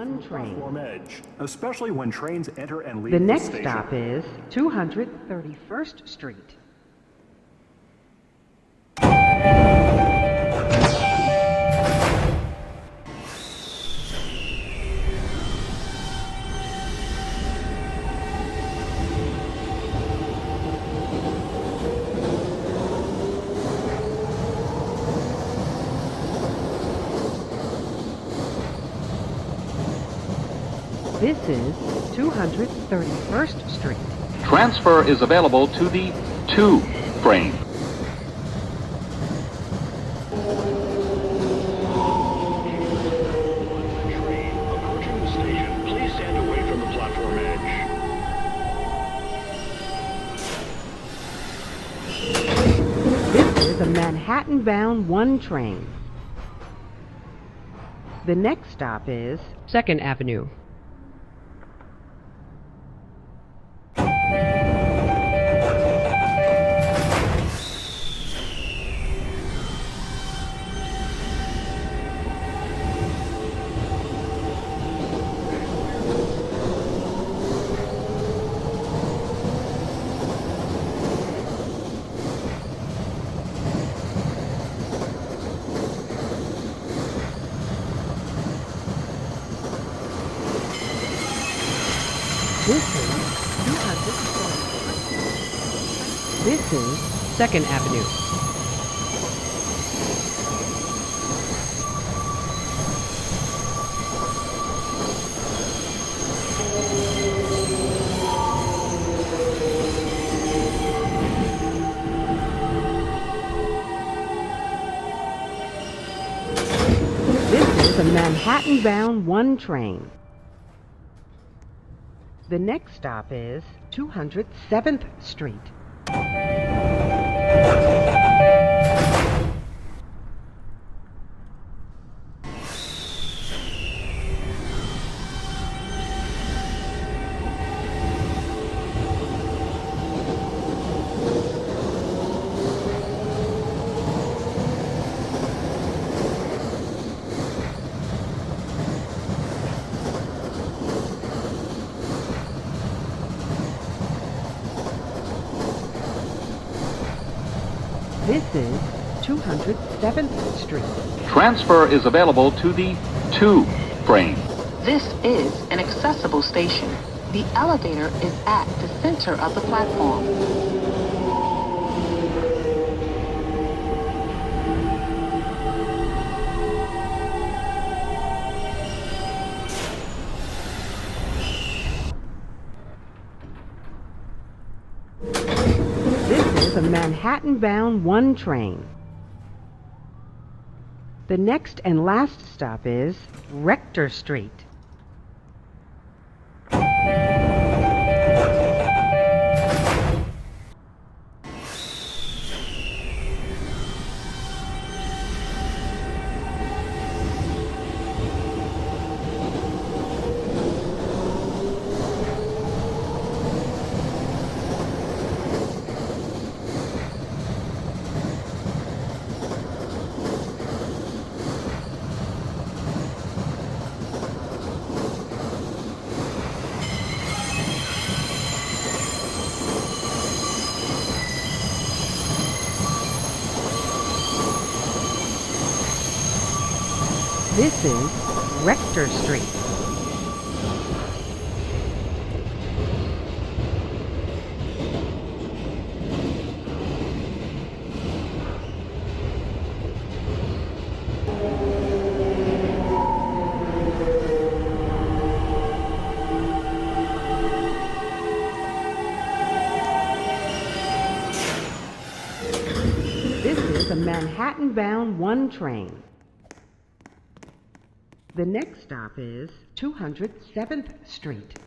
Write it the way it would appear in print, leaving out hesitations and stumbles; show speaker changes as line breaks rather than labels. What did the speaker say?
one train.
Platform edge, especially when trains enter and leave
The
the
next
station.
stop is 231st Street. This is 231st Street.
Transfer is available to the 2 train.
Train approaching the station. Please stand away from the platform edge.
This is a Manhattan-bound 1 train. The next stop is 2nd Avenue. This is 2nd Avenue. This is a Manhattan-bound 1 train. The next stop is 207th Street. This is 207th Street.
Transfer is available to the 2 train.
This is an accessible station. The elevator is at the center of the platform.
This is a Manhattan-bound 1 train. The next and last stop is Rector Street. This is Rector Street. This is a Manhattan-bound 1 train. The next stop is 207th Street.